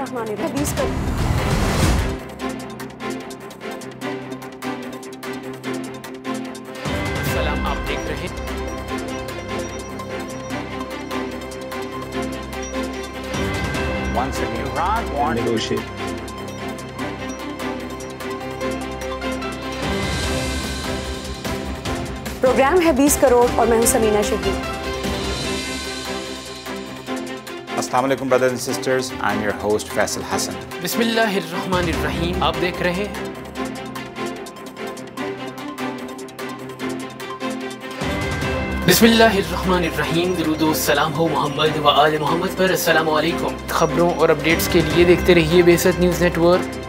बिस्मिल्लाहिर्रहमानिर्रहीम। सलाम, आप देख रहे हैं Once a new Iran wants negotiate. Program है 20 करोड़ और मैं हूं Samina Shabir. Assalamu alaikum brothers and sisters, I'm your host Faisal Hassan. बिस्मिल्लाहिर्रहमानिर्रहीम। आप देख रहे हैं बिस्मिल्लाहिर्रहमानिर्रहीम। दुरूद सलाम हो मोहम्मद व आले मोहम्मद पर। अस्सलामु अलैकुम। खबरों और अपडेट्स के लिए देखते रहिए बेसत न्यूज़ नेटवर्क।